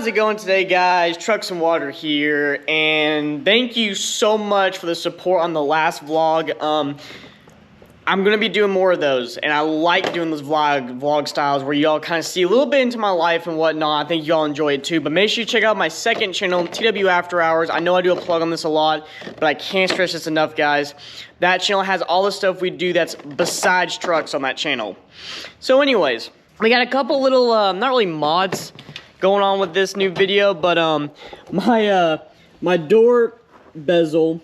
How's it going today, guys? Trucks and Water here, and thank you so much for the support on the last vlog. I'm gonna be doing more of those, and I like doing those vlog styles where y'all kind of see a little bit into my life and whatnot. I think y'all enjoy it too, but make sure you check out my second channel, TW After Hours. I know I do a plug on this a lot, but I can't stress this enough, guys. That channel has all the stuff we do that's besides trucks on that channel. So anyways, we got a couple little, not really mods going on with this new video, but my door bezel,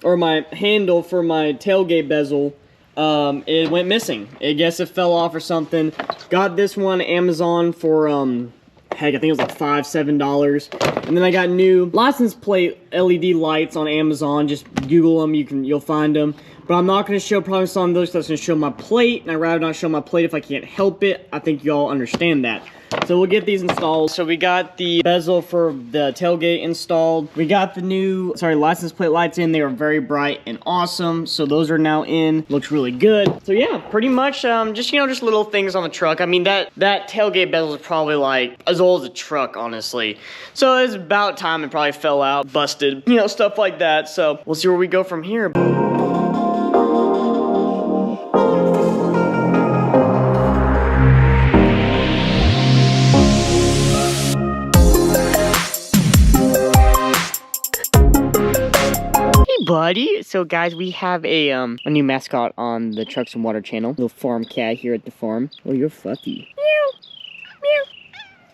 or my handle for my tailgate bezel, it went missing. I guess it fell off or something. Got this one Amazon for heck, I think it was like $5-7. And then I got new license plate LED lights on Amazon. Just Google them, you'll find them. But I'm not going to show probably some of those because I'm going to show my plate, and I'd rather not show my plate if I can't help it. I think y'all understand that. So we'll get these installed. So we got the bezel for the tailgate installed. We got the new, license plate lights in. They are very bright and awesome. So those are now in. Looks really good. So yeah, pretty much just little things on the truck. I mean, that tailgate bezel is probably like as old as a truck, honestly. So it's about time it probably fell out, busted, stuff like that. So we'll see where we go from here. Buddy, so guys, we have a new mascot on the Trucks and Water channel. Little farm cat here at the farm. Oh, you're fluffy. Meow, meow.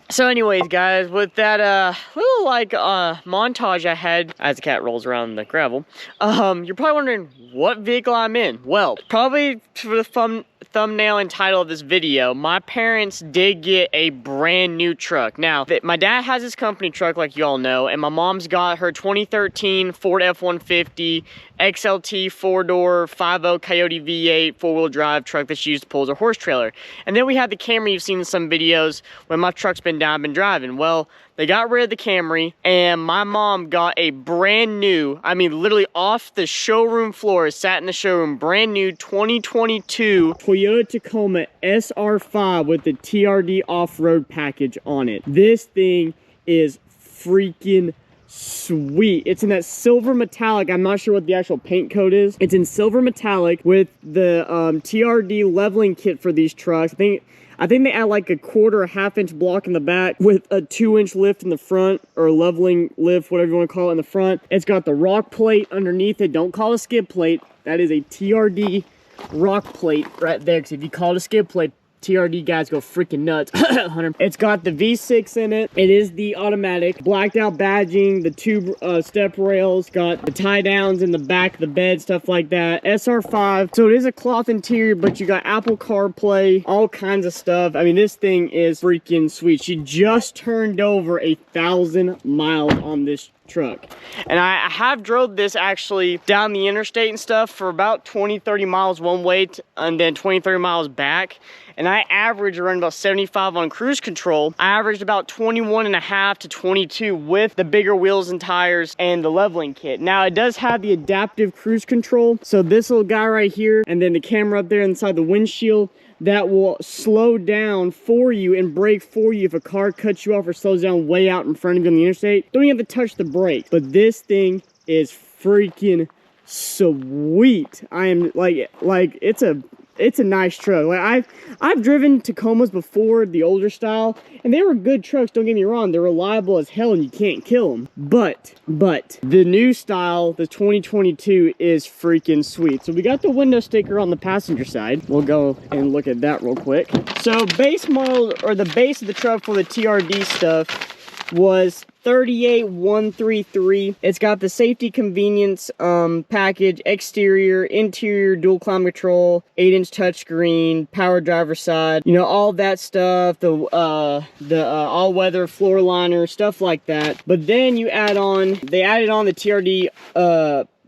So anyways, guys, with that little montage I had as the cat rolls around the gravel, you're probably wondering what vehicle I'm in. Well, probably for the thumbnail and title of this video, my parents did get a brand new truck. Now, my dad has his company truck, like you all know, and my mom's got her 2013 Ford F-150 XLT 4-door 5.0 Coyote V8 4-wheel drive truck that she used to pull as a horse trailer. And then we had the Camry you've seen in some videos when my truck's been down, I've been driving. Well, they got rid of the Camry, and my mom got a brand new, I mean literally off the showroom floor, sat in the showroom, brand new 2022 Toyota Tacoma SR5 with the TRD off-road package on it. This thing is freaking sweet. It's in that silver metallic. I'm not sure what the actual paint code is. It's in silver metallic with the TRD leveling kit for these trucks. I think they add like a quarter, a half-inch block in the back with a 2-inch lift in the front, or leveling lift, whatever you want to call it, in the front. It's got the rock plate underneath it. Don't call it a skid plate. That is a TRD rock plate right there, because if you call it a skid plate, TRD guys go freaking nuts. It's got the V6 in it. It is the automatic. Blacked out badging, the two step rails, got the tie downs in the back of the bed, stuff like that. SR5. So it is a cloth interior, but you got Apple CarPlay, all kinds of stuff. I mean, this thing is freaking sweet. She just turned over 1,000 miles on this truck, and I have drove this actually down the interstate and stuff for about 20-30 miles one way and then 20-30 miles back, and I averaged around about 75 on cruise control. I averaged about 21.5 to 22 with the bigger wheels and tires and the leveling kit. Now it does have the adaptive cruise control, so this little guy right here and then the camera up there inside the windshield that will slow down for you and brake for you if a car cuts you off or slows down way out in front of you on the interstate. Don't even have to touch the brake. But this thing is freaking sweet. I am like it's a nice truck. Like I've driven Tacomas before, the older style, and they were good trucks, don't get me wrong. They're reliable as hell and you can't kill them. But the new style, the 2022, is freaking sweet. So we got the window sticker on the passenger side. We'll go and look at that real quick. So base model, or the base of the truck for the TRD stuff, was 38,133. It's got the safety convenience package, exterior, interior, dual climate control, 8-inch touchscreen, power driver side, all that stuff, the all-weather floor liner, stuff like that. But then they added on the TRD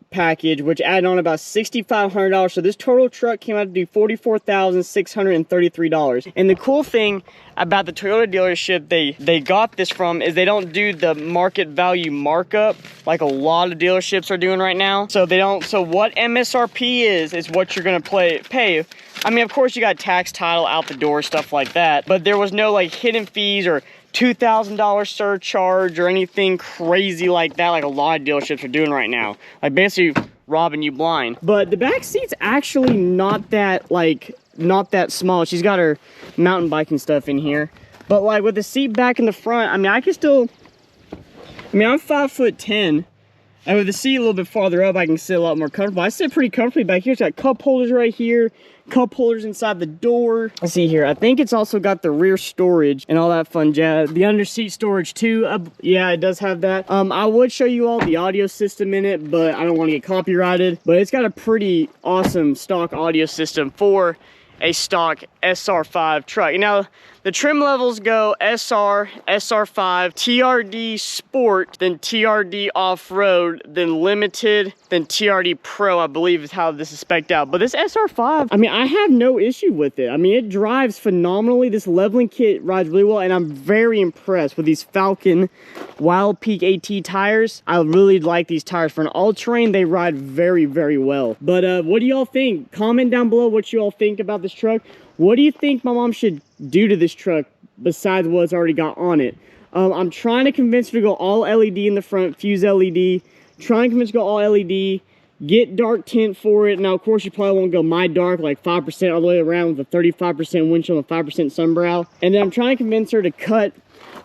package, which added on about $6,500. So this total truck came out to do $44,633. And the cool thing about the Toyota dealership they got this from is they don't do the market value markup like a lot of dealerships are doing right now. So they don't. So what MSRP is what you're gonna pay. I mean, of course you got tax, title, out the door, stuff like that, but there was no like hidden fees or $2,000 surcharge or anything crazy like that, like a lot of dealerships are doing right now. Like basically robbing you blind. But the back seat's actually not that small. She's got her mountain biking stuff in here. But like with the seat back in the front, I mean, I'm 5'10". And with the seat a little bit farther up, I can sit a lot more comfortable. I sit pretty comfortably back here. It's got cup holders right here, cup holders inside the door. Let's see here. I think it's also got the rear storage and all that fun jazz. The under seat storage too. Yeah, it does have that. I would show you all the audio system in it, but I don't want to get copyrighted. But it's got a pretty awesome stock audio system for a stock SR5 truck. Now, the trim levels go SR, SR5, TRD Sport, then TRD Off-Road, then Limited, then TRD Pro, I believe is how this is spec'd out. But this SR5, I mean, I have no issue with it. I mean, it drives phenomenally. This leveling kit rides really well, and I'm very impressed with these Falcon Wild Peak AT tires. I really like these tires. For an all-terrain, they ride very, very well. But what do y'all think? Comment down below what you all think about this truck. What do you think my mom should do to this truck besides what's already got on it? I'm trying to convince her to go all LED in the front, Fuzed LED. Trying to convince her to go all LED, get dark tint for it. Now, of course, you probably won't go my dark, like 5% all the way around with a 35% windshield and 5% sunbrow. And then I'm trying to convince her to cut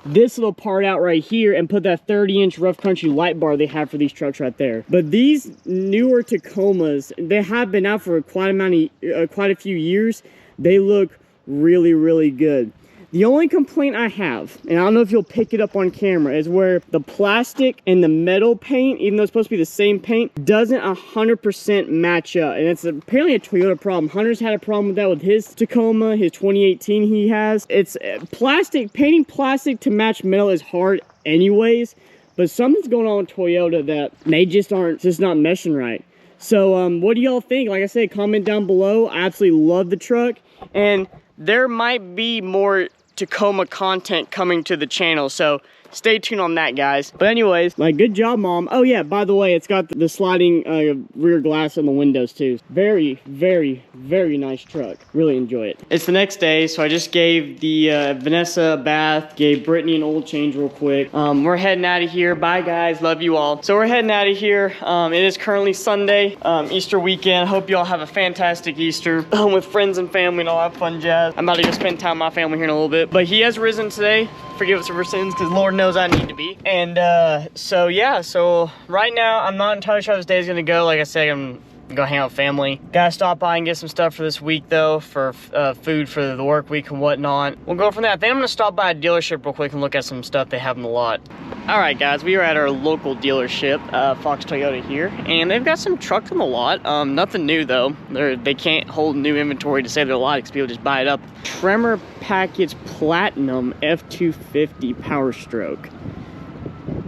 this little part out right here and put that 30-inch rough country light bar they have for these trucks right there. But these newer Tacomas, they have been out for quite a few years. They look really, really good. The only complaint I have, and I don't know if you'll pick it up on camera, is where the plastic and the metal paint, even though it's supposed to be the same paint, doesn't 100% match up. And it's apparently a Toyota problem. Hunter's had a problem with that with his Tacoma, his 2018 he has. It's plastic, painting plastic to match metal is hard anyways, but something's going on with Toyota that they just not meshing right. So what do y'all think? Like I said, comment down below. I absolutely love the truck, and there might be more Tacoma content coming to the channel, so stay tuned on that, guys. But anyways, like, good job, Mom. Oh yeah, by the way, it's got the sliding rear glass on the windows too. Very, very, very nice truck. Really enjoy it. It's the next day, so I just gave the Vanessa a bath, gave Brittany an oil change real quick. We're heading out of here. Bye, guys. Love you all. So we're heading out of here. It is currently Sunday, Easter weekend. Hope you all have a fantastic Easter with friends and family and all that fun jazz. I'm about to go spend time with my family here in a little bit. But he has risen today. Forgive us of our sins, because Lord knows I need to be. And so yeah, so right now I'm not entirely sure how this day is gonna go. Like I said, I'm gonna go hang out with family. Gotta stop by and get some stuff for this week though, for food for the work week and whatnot. We'll go from there. I think I'm gonna stop by a dealership real quick and look at some stuff they have in the lot. All right, guys, we are at our local dealership, Fox Toyota here, and they've got some trucks on the lot. Nothing new though. They can't hold new inventory to save their lot because people just buy it up. Tremor Package Platinum F250 Power Stroke.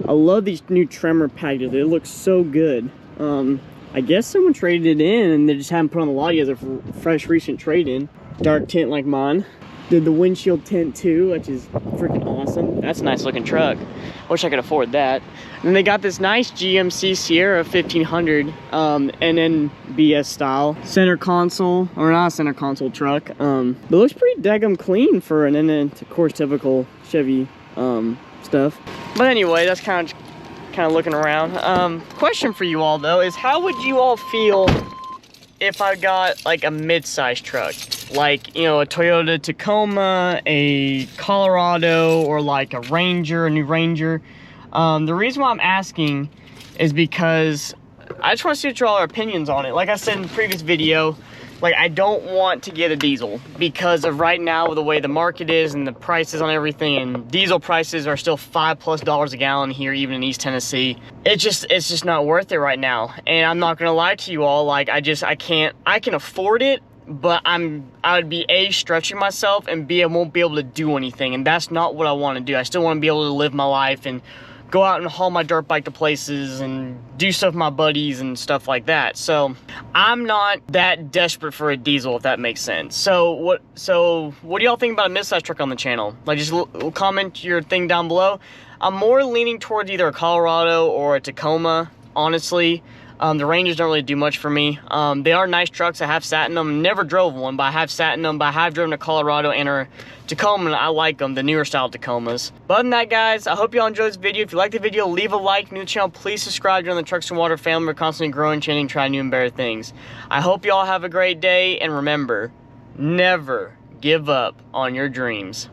I love these new Tremor packages. They look so good. I guess someone traded it in and they just haven't put on the lot yet as a fresh recent trade-in. Dark tint like mine. Did the windshield tint too, which is freaking awesome. That's a nice looking truck. Wish I could afford that. And then they got this nice GMC Sierra 1500 NNBS style center console, or not a center console truck. But it looks pretty daggum clean for an of course typical Chevy stuff. But anyway, that's kind of looking around. Question for you all though is, how would you all feel if I got like a mid-size truck? Like, you know, a Toyota Tacoma, a Colorado, or like a Ranger, a new Ranger. The reason why I'm asking is because I just want to see what your opinions on it. Like I said in the previous video, like, I don't want to get a diesel because of right now with the way the market is and the prices on everything, and diesel prices are still $5+ a gallon here, even in East Tennessee. It's just not worth it right now. And I'm not gonna lie to you all, like, I can afford it, but I would be A, stretching myself, and B, I won't be able to do anything, and that's not what I want to do. I still want to be able to live my life and go out and haul my dirt bike to places and do stuff with my buddies and stuff like that. So I'm not that desperate for a diesel, if that makes sense. So what do y'all think about a midsize truck on the channel? Like, just comment your thing down below. I'm more leaning towards either a Colorado or a Tacoma. honestly. The Rangers don't really do much for me. They are nice trucks. I have sat in them. Never drove one, but I have sat in them. But I have driven a Colorado and a Tacoma, and I like them, the newer style Tacomas. But other than that, guys, I hope you all enjoyed this video. If you like the video, leave a like. New to the channel, please subscribe. Join the Trucks and Water family. We're constantly growing, changing, trying new and better things. I hope you all have a great day, and remember, never give up on your dreams.